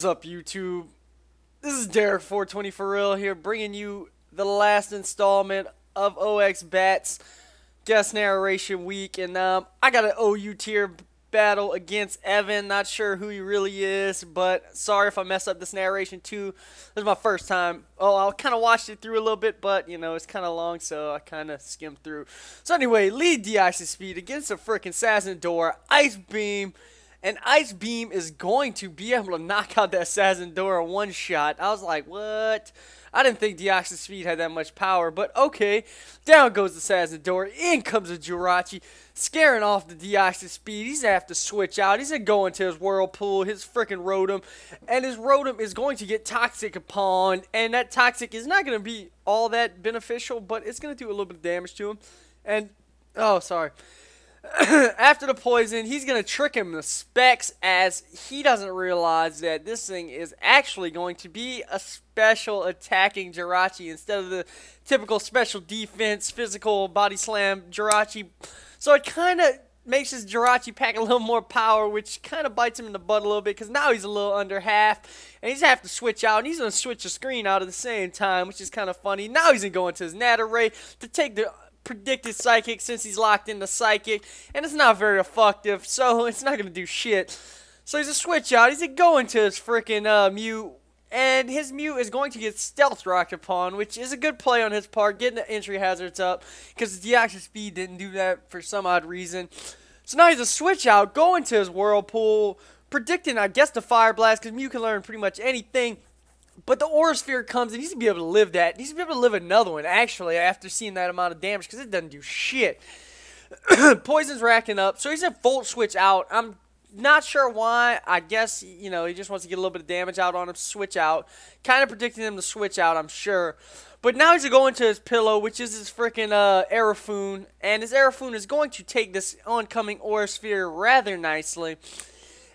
What's up, YouTube? This is Derek420Phareal here, bringing you the last installment of OX Bats guest narration week, and I got an OU tier battle against Evan. Not sure who he really is, but sorry if I mess up this narration too. This is my first time. Oh, I kind of watched it through a little bit, but you know it's kind of long, so I kind of skimmed through. So anyway, lead de-icing speed against a freaking Sazendora Ice Beam. And Ice Beam is going to be able to knock out that Sazendora one shot. I was like, what? I didn't think de-icing speed had that much power, but okay. Down goes the Sazendora. In comes the Jirachi, scaring off the de-icing speed. He's going to have to switch out. He's going to go into his Whirlpool, his freaking Rotom. And his Rotom is going to get Toxic upon. And that Toxic is not going to be all that beneficial, but it's going to do a little bit of damage to him. And, oh, sorry. After the poison, he's going to trick him the specs, as he doesn't realize that this thing is actually going to be a special attacking Jirachi instead of the typical special defense, physical body slam Jirachi. So it kind of makes his Jirachi pack a little more power, which kind of bites him in the butt a little bit, because now he's a little under half, and he's going to have to switch out, and he's going to switch the screen out at the same time, which is kind of funny. Now he's going to go into his Narration to take the predicted Psychic, since he's locked into Psychic, and it's not very effective, so it's not going to do shit. So he's a switch out. He's going to go into his freaking Mew, and his Mew is going to get Stealth Rocked upon, which is a good play on his part, getting the entry hazards up, because the de-action speed didn't do that for some odd reason. So now he's a switch out, go into his Whirlpool, predicting, I guess, the Fire Blast, because Mew can learn pretty much anything. But the Aura Sphere comes, and he's going to be able to live that. He's going to be able to live another one, actually, after seeing that amount of damage, because it doesn't do shit. Poison's racking up, so he's going to Volt Switch out. I'm not sure why. I guess, you know, he just wants to get a little bit of damage out on him, switch out. Kind of predicting him to switch out, I'm sure. But now he's going to go into his Pillow, which is his freaking Aerofoon. And his Aerofoon is going to take this oncoming Aura Sphere rather nicely.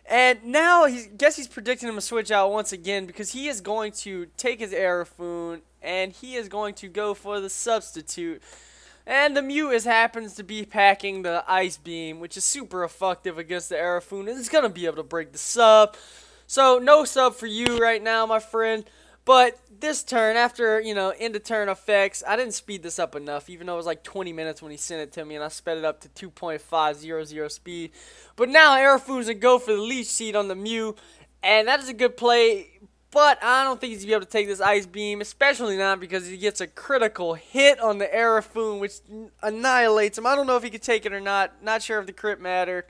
And now, I guess he's predicting him to switch out once again, because he is going to take his Aerofoon, and he is going to go for the substitute. And the Mew happens to be packing the Ice Beam, which is super effective against the Aerofoon, and it's going to be able to break the sub. So, no sub for you right now, my friend. But this turn, after, you know, end of turn effects, I didn't speed this up enough, even though it was like 20 minutes when he sent it to me, and I sped it up to 2.500 speed. But now Aerofoon's going to go for the Leech Seed on the Mew, and that is a good play, but I don't think he's going to be able to take this Ice Beam, especially not because he gets a critical hit on the Aerofoon, which annihilates him. I don't know if he could take it or not. Not sure if the crit mattered.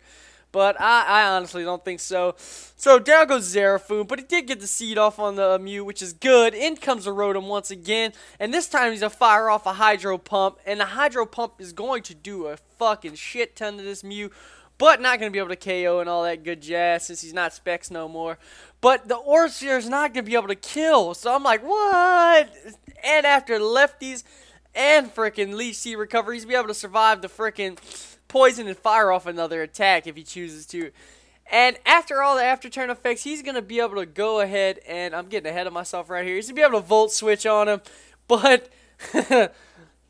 But I honestly don't think so. So down goes Aerofoon, but he did get the seed off on the Mew, which is good. In comes the Rotom once again, and this time he's going to fire off a Hydro Pump, and the Hydro Pump is going to do a fucking shit ton to this Mew, but not going to be able to KO and all that good jazz since he's not Specs no more. But the Aura Sphere is not going to be able to kill, so I'm like, what? And after Lefties and freaking Leech Seed recovery, he's going to be able to survive the freaking Poison and fire off another attack if he chooses to. And after all the after turn effects, he's going to be able to go ahead, and I'm getting ahead of myself right here. He's going to be able to Volt Switch on him, but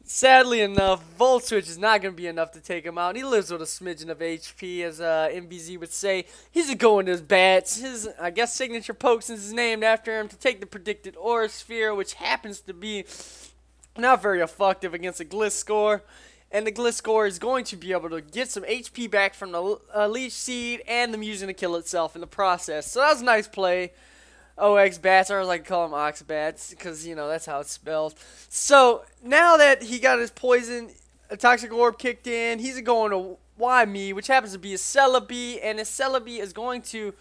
sadly enough, Volt Switch is not going to be enough to take him out. He lives with a smidgen of HP, as MBZ would say. He's going to his bats. His, I guess, signature poke, since it's named after him, to take the predicted Aura Sphere, which happens to be not very effective against a Gliscor. And the Gliscor is going to be able to get some HP back from the Leech Seed, and the Mew's going to kill itself in the process. So that was a nice play. OX Bats, or I like to call them Ox Bats, because, you know, that's how it's spelled. So, now that he got his Poison, a Toxic Orb kicked in, he's going to Y Me, which happens to be a Celebi, and his Celebi is going to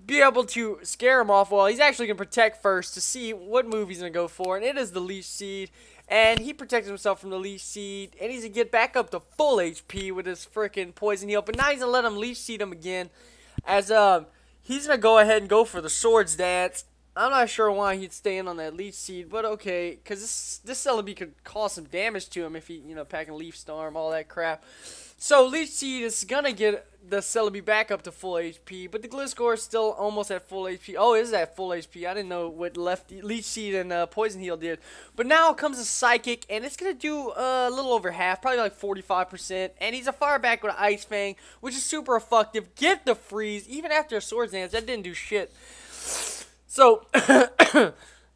be able to scare him off. Well, he's actually going to protect first to see what move he's going to go for, and it is the Leech Seed. And he protects himself from the Leech Seed, and he's going to get back up to full HP with his freaking Poison Heal. But now he's going to let him Leech Seed him again, as he's going to go ahead and go for the Swords Dance. I'm not sure why he'd stay in on that Leech Seed, but okay, because this Celebi could cause some damage to him if he, you know, packing Leaf Storm, all that crap. So Leech Seed is going to get the Celebi back up to full HP, but the Gliscor is still almost at full HP. Oh, it is at full HP. I didn't know what Leech Seed and Poison Heal did. But now comes a Psychic, and it's going to do a little over half, probably like 45%. And he's a fire back with an Ice Fang, which is super effective. Get the freeze, even after a Swords Dance, that didn't do shit. So,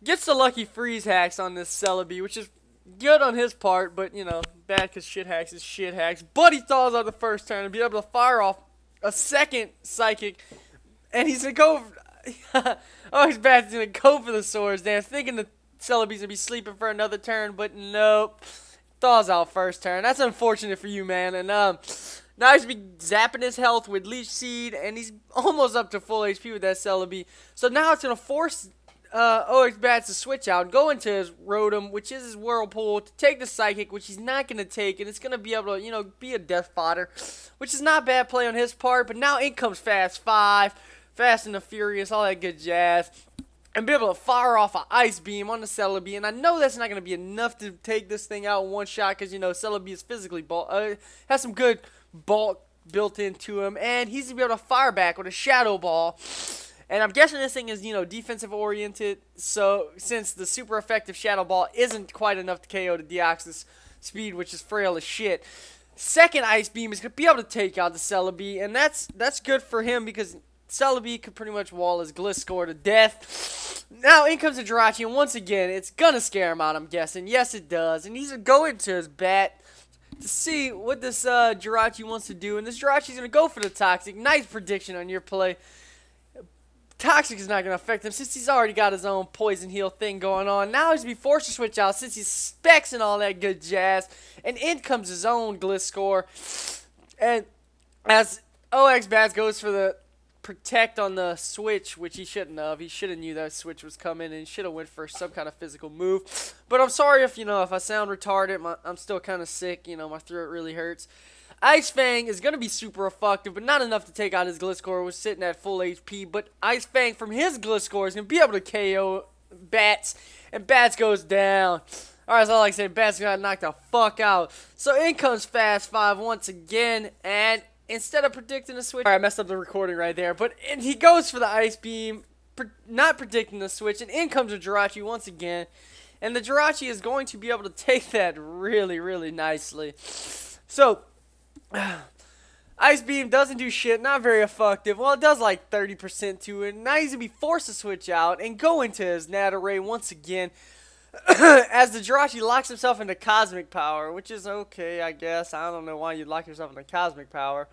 gets the lucky freeze hacks on this Celebi, which is good on his part, but, you know, bad because shit hacks is shit hacks. But he thaws out the first turn and be able to fire off a second Psychic, and he's going to go... oh, he's bad. He's going to go for the Swords Dance, thinking the Celebi's going to be sleeping for another turn, but nope. Thaws out first turn. That's unfortunate for you, man. And, now he's be zapping his health with Leech Seed, and he's almost up to full HP with that Celebi. So now it's going to force OX Bats to switch out, go into his Rotom, which is his Whirlpool, to take the Psychic, which he's not going to take, and it's going to be able to, you know, be a death fodder, which is not bad play on his part. But now in comes Fast 5, Fast and the Furious, all that good jazz, and be able to fire off an Ice Beam on the Celebi. And I know that's not going to be enough to take this thing out in one shot, because, you know, Celebi is physically has some good bulk built into him, and he's gonna be able to fire back with a Shadow Ball. And I'm guessing this thing is, you know, defensive oriented, so since the super effective Shadow Ball isn't quite enough to KO the Deoxys speed, which is frail as shit, second Ice Beam is gonna be able to take out the Celebi, and that's good for him because Celebi could pretty much wall his Gliscor to death. Now in comes the Jirachi, and once again it's gonna scare him out, I'm guessing. Yes, it does, and he's gonna go into his bat to see what this Jirachi wants to do. And this Jirachi's going to go for the Toxic. Nice prediction on your play. Toxic is not going to affect him since he's already got his own Poison Heal thing going on. Now he's going to be forced to switch out since he's specs and all that good jazz. And in comes his own Gliscor. And as OX Bats goes for the Protect on the switch, which he shouldn't have. He should have knew that switch was coming, and he should have went for some kind of physical move. But I'm sorry if, you know, if I sound retarded. I'm still kind of sick. You know, my throat really hurts. Ice Fang is going to be super effective, but not enough to take out his Gliscor, was sitting at full HP. But Ice Fang from his Gliscor is going to be able to KO Bats, and Bats goes down. Alright, that's all I can say. Bats got knocked the fuck out. So in comes Fast 5 once again, and instead of predicting the switch, I messed up the recording right there, but he goes for the Ice Beam, not predicting the switch, and in comes a Jirachi once again, and the Jirachi is going to be able to take that really, really nicely. So, Ice Beam doesn't do shit, not very effective. Well, it does like 30% to it. Now he's going to be forced to switch out and go into his Narration once again, as the Jirachi locks himself into Cosmic Power, which is okay, I guess. I don't know why you'd lock yourself into Cosmic Power.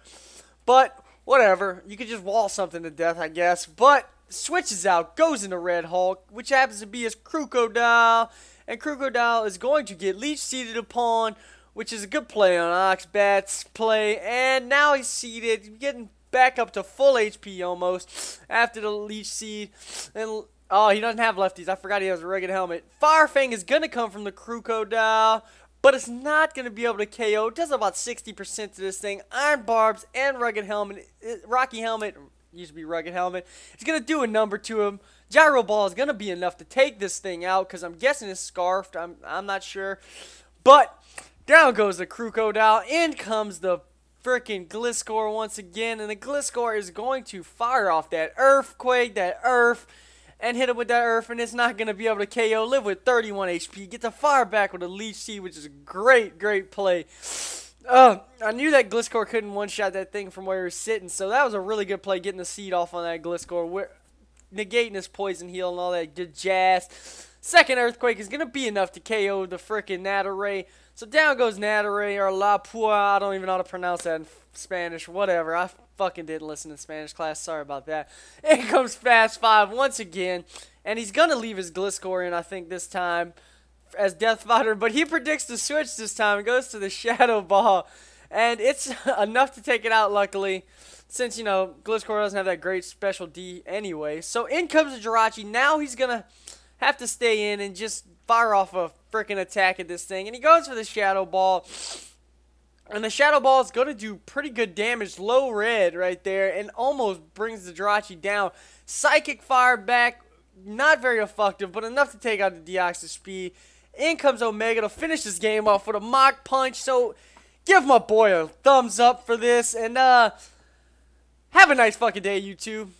But, whatever. You could just wall something to death, I guess. But, switches out, goes into Red Hulk, which happens to be his Crocodile. And Crocodile is going to get Leech Seeded upon, which is a good play on Ox Bat's play. And now he's seeded, getting back up to full HP almost after the Leech Seed. And oh, he doesn't have lefties. I forgot he has a Rugged Helmet. Fire Fang is going to come from the Crocodile, but it's not going to be able to KO. It does about 60% to this thing. Iron Barbs and Rugged Helmet. Rocky Helmet, used to be Rugged Helmet. It's going to do a number to him. Gyro Ball is going to be enough to take this thing out because I'm guessing it's Scarfed. I'm not sure. But down goes the Crocodile. In comes the freaking Gliscor once again. And the Gliscor is going to fire off that Earthquake, that Earth, and hit him with that Earth, and it's not going to be able to KO. Live with 31 HP. Get the fire back with a Leech Seed, which is a great, great play. I knew that Gliscor couldn't one-shot that thing from where he was sitting, so that was a really good play, getting the seed off on that Gliscor, negating his Poison Heal and all that good jazz. Second Earthquake is going to be enough to KO the frickin' Narration. So down goes Narration, or La Pua. I don't even know how to pronounce that in Spanish. Whatever. I fucking didn't listen in Spanish class. Sorry about that. In comes Fast 5 once again. And he's going to leave his Gliscor in, I think, this time as Death Fodder. But he predicts the switch this time. It goes to the Shadow Ball. And it's enough to take it out, luckily. Since, you know, Gliscor doesn't have that great special D anyway. So in comes the Jirachi. Now he's going to have to stay in and just fire off a freaking attack at this thing. And he goes for the Shadow Ball. And the Shadow Ball is going to do pretty good damage. Low red right there. And almost brings the Jirachi down. Psychic Fire back. Not very effective, but enough to take out the Deoxys speed. In comes Omega to finish this game off with a Mach Punch. So give my boy a thumbs up for this. And have a nice fucking day, YouTube.